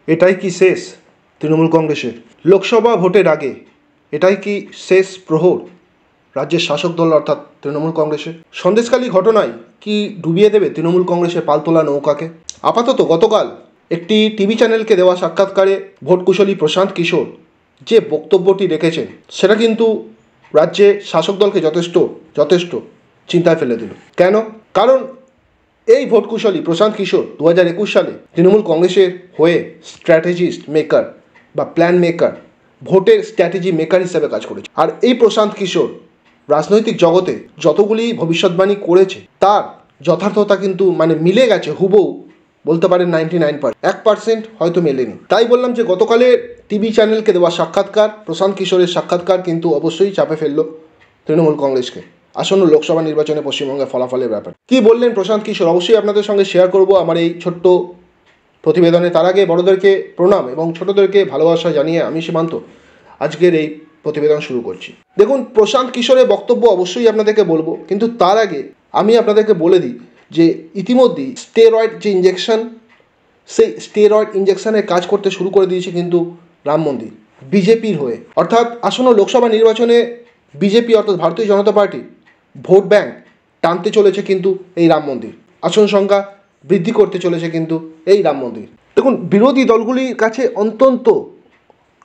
এটাই কি শেষ তৃণমূল কংগ্রেসের? লোকসভা ভোটের আগে এটাই কি শেষ প্রহর রাজ্যের শাসক দল অর্থাৎ তৃণমূল কংগ্রেসের? সন্দেশখালী ঘটনায় কি ডুবিয়ে দেবে তৃণমূল কংগ্রেসের পালতোলা নৌকাকে? আপাতত গতকাল একটি টিভি চ্যানেলকে দেওয়া সাক্ষাৎকারে ভোটকুশলী প্রশান্ত কিশোর যে বক্তব্যটি রেখেছেন সেটা কিন্তু রাজ্যে শাসক দলকে যথেষ্ট চিন্তায় ফেলে দিল। কেন? কারণ এই ভোটকুশলী প্রশান্ত কিশোর 2021 সালে তৃণমূল কংগ্রেসের হয়ে স্ট্র্যাটেজিস্ট মেকার বা প্ল্যান মেকার, ভোটের স্ট্র্যাটেজি মেকার হিসেবে কাজ করেছে। আর এই প্রশান্ত কিশোর রাজনৈতিক জগতে যতগুলি ভবিষ্যৎবাণী করেছে তার যথার্থতা কিন্তু মিলে গেছে হুবহু, বলতে পারেন 99%, 1% হয়তো মেলেনি। তাই বললাম যে গতকালের টিভি চ্যানেলকে দেওয়া সাক্ষাৎকার, প্রশান্ত কিশোরের সাক্ষাৎকার কিন্তু অবশ্যই চাপে ফেললো তৃণমূল কংগ্রেসকে আসন্ন লোকসভা নির্বাচনে পশ্চিমবঙ্গের ফলাফলের ব্যাপারে। কী বললেন প্রশান্ত কিশোর অবশ্যই আপনাদের সঙ্গে শেয়ার করব আমার এই ছোট্ট প্রতিবেদনে। তার আগে বড়দেরকে প্রণাম এবং ছোটদেরকে ভালোবাসা জানিয়ে আমি সীমান্ত আজকের এই প্রতিবেদন শুরু করছি। দেখুন, প্রশান্ত কিশোরের বক্তব্য অবশ্যই আপনাদেরকে বলবো, কিন্তু তার আগে আমি আপনাদেরকে বলে দিই যে ইতিমধ্যেই স্টেরয়েড যে ইঞ্জেকশন, সেই স্টেরয়েড ইঞ্জেকশনের কাজ করতে শুরু করে দিয়েছে কিন্তু রাম মন্দির বিজেপির হয়ে। অর্থাৎ আসন্ন লোকসভা নির্বাচনে বিজেপি অর্থাৎ ভারতীয় জনতা পার্টি ভোট ব্যাংক টানতে চলেছে কিন্তু এই রাম মন্দির, আসন সংখ্যা বৃদ্ধি করতে চলেছে কিন্তু এই রাম মন্দির। দেখুন, বিরোধী দলগুলির কাছে অন্তত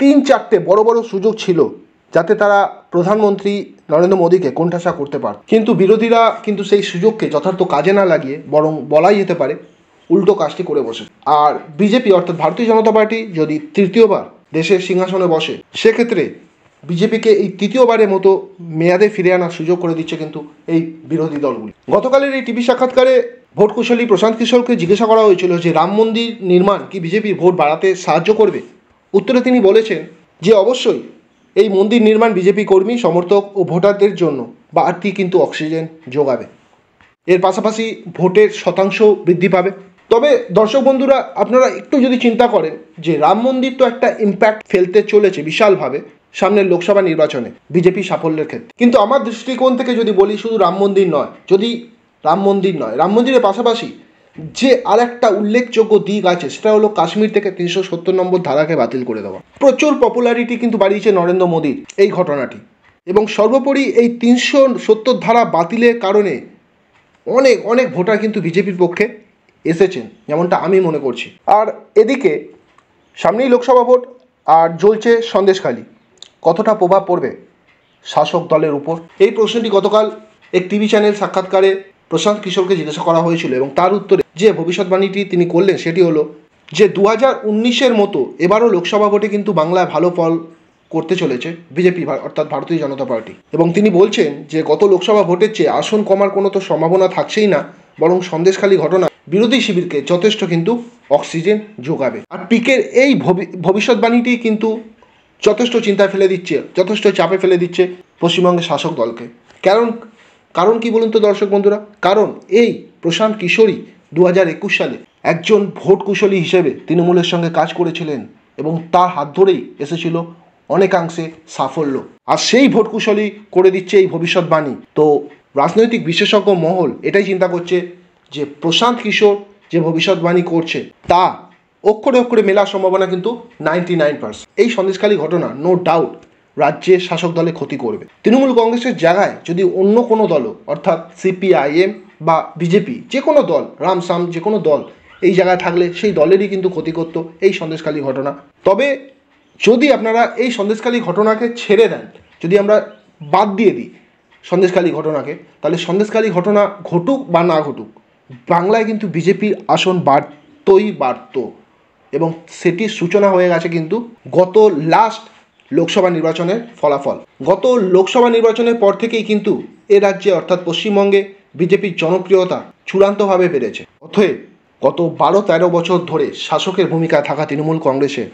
3-4টে বড় বড় সুযোগ ছিল যাতে তারা প্রধানমন্ত্রী নরেন্দ্র মোদীকে কোণঠাসা করতে পারে, কিন্তু বিরোধীরা কিন্তু সেই সুযোগকে যথার্থ কাজে না লাগিয়ে বরং বলাই যেতে পারে উল্টো কাজটি করে বসে। আর বিজেপি অর্থাৎ ভারতীয় জনতা পার্টি যদি তৃতীয়বার দেশের সিংহাসনে বসে, সেক্ষেত্রে বিজেপিকে এই তৃতীয়বারের মতো মেয়াদে ফিরে আনার সুযোগ করে দিচ্ছে কিন্তু এই বিরোধী দলগুলি। গতকালের এই টিভি সাক্ষাৎকারে ভোটকুশলী প্রশান্ত কিশোরকে জিজ্ঞাসা করা হয়েছিল যে রাম মন্দির নির্মাণ কি বিজেপির ভোট বাড়াতে সাহায্য করবে। উত্তরে তিনি বলেছেন যে অবশ্যই এই মন্দির নির্মাণ বিজেপি কর্মী, সমর্থক ও ভোটারদের জন্য বাড়তি কিন্তু অক্সিজেন যোগাবে। এর পাশাপাশি ভোটের শতাংশ বৃদ্ধি পাবে। তবে দর্শক বন্ধুরা, আপনারা একটু যদি চিন্তা করেন যে রাম মন্দির তো একটা ইম্প্যাক্ট ফেলতে চলেছে বিশালভাবে সামনের লোকসভা নির্বাচনে বিজেপি সাফল্যের ক্ষেত্রে, কিন্তু আমার দৃষ্টিকোণ থেকে যদি বলি শুধু রাম মন্দির নয়, রাম মন্দিরের পাশাপাশি যে আর একটা উল্লেখযোগ্য দিক আছে সেটা হলো কাশ্মীর থেকে 370 নম্বর ধারাকে বাতিল করে দেওয়া। প্রচুর পপুলারিটি কিন্তু বাড়িয়েছে নরেন্দ্র মোদীর এই ঘটনাটি, এবং সর্বোপরি এই 370 ধারা বাতিলের কারণে অনেক অনেক ভোটার কিন্তু বিজেপির পক্ষে এসেছেন, যেমনটা আমি মনে করছি। আর এদিকে সামনেই লোকসভা ভোট আর জ্বলছে সন্দেশখালী, কতটা প্রভাব পড়বে শাসক দলের উপর? এই প্রশ্নটি গতকাল এক টিভি চ্যানেল সাক্ষাৎকারে প্রশান্ত কিশোরকে জিজ্ঞাসা করা হয়েছিল, এবং তার উত্তরে যে ভবিষ্যৎবাণীটি তিনি করলেন সেটি হলো যে 2019-এর মতো এবারও লোকসভা ভোটে কিন্তু বাংলায় ভালো ফল করতে চলেছে বিজেপি অর্থাৎ ভারতীয় জনতা পার্টি। এবং তিনি বলছেন যে গত লোকসভা ভোটের চেয়ে আসন কমার কোনো তো সম্ভাবনা থাকছেই না, বরং সন্দেশখালী ঘটনা বিরোধী শিবিরকে যথেষ্ট কিন্তু অক্সিজেন যোগাবে। আর পিকের এই ভবিষ্যৎবাণীটি কিন্তু যথেষ্ট চিন্তায় ফেলে দিচ্ছে, যথেষ্ট চাপে ফেলে দিচ্ছে পশ্চিমবঙ্গের শাসক দলকে। কারণ কি বলুন তো দর্শক বন্ধুরা? কারণ এই প্রশান্ত কিশোরী 2021 সালে একজন ভোট কুশলী হিসেবে তৃণমূলের সঙ্গে কাজ করেছিলেন, এবং তার হাত ধরেই এসেছিল অনেকাংশে সাফল্য। আর সেই ভোট কুশলী করে দিচ্ছে এই ভবিষ্যৎবাণী। তো রাজনৈতিক বিশেষজ্ঞ মহল এটাই চিন্তা করছে যে প্রশান্ত কিশোর যে ভবিষ্যৎবাণী করছে তা অক্ষরে অক্ষরে মেলার সম্ভাবনা কিন্তু 99%। এই সন্দেশখালী ঘটনা নো ডাউট রাজ্যের শাসক দলে ক্ষতি করবে। তৃণমূল কংগ্রেসের জায়গায় যদি অন্য কোনো দল অর্থাৎ সিপিআইএম বা বিজেপি, যে কোনো দল, রামসাম যে কোনো দল এই জায়গায় থাকলে সেই দলেরই কিন্তু ক্ষতি করতো এই সন্দেশখালী ঘটনা। তবে যদি আপনারা এই সন্দেশখালী ঘটনাকে ছেড়ে দেন, যদি আমরা বাদ দিয়ে দিই সন্দেশখালী ঘটনাকে, তাহলে সন্দেশখালী ঘটনা ঘটুক বা না ঘটুক, বাংলায় কিন্তু বিজেপির আসন বাড়ত, এবং সেটির সূচনা হয়ে গেছে কিন্তু গত লাস্ট লোকসভা নির্বাচনের ফলাফল। গত লোকসভা নির্বাচনের পর থেকেই কিন্তু এ রাজ্যে অর্থাৎ পশ্চিমবঙ্গে বিজেপির জনপ্রিয়তা চূড়ান্তভাবে বেড়েছে। অতএব গত 12-13 বছর ধরে শাসকের ভূমিকায় থাকা তৃণমূল কংগ্রেসের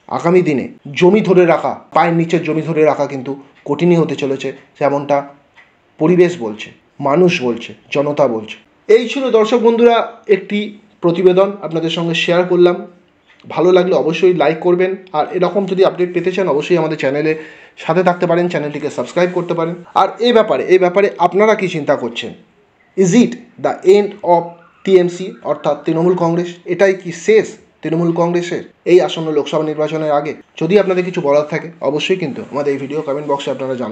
আগামী দিনে জমি ধরে রাখা, পায়ের নিচের জমি ধরে রাখা কিন্তু কঠিনই হতে চলেছে, যেমনটা পরিবেশ বলছে, মানুষ বলছে, জনতা বলছে। এই ছিল দর্শক বন্ধুরা একটি প্রতিবেদন আপনাদের সঙ্গে শেয়ার করলাম। ভালো লাগলে অবশ্যই লাইক করবেন, আর এরকম যদি আপডেট পেতে চান অবশ্যই আমাদের চ্যানেলে সাথে থাকতে পারেন, চ্যানেলটিকে সাবস্ক্রাইব করতে পারেন। আর এই ব্যাপারে আপনারা কি চিন্তা করছেন? Is it the end of TMC অর্থাৎ তৃণমূল কংগ্রেস? এটাই কি শেষ তৃণমূল কংগ্রেসের এই আসন্ন লোকসভা নির্বাচনের আগে? যদি আপনাদের কিছু বলার থাকে অবশ্যই কিন্তু আমাদের এই ভিডিও কমেন্ট বক্সে আপনারা জানান।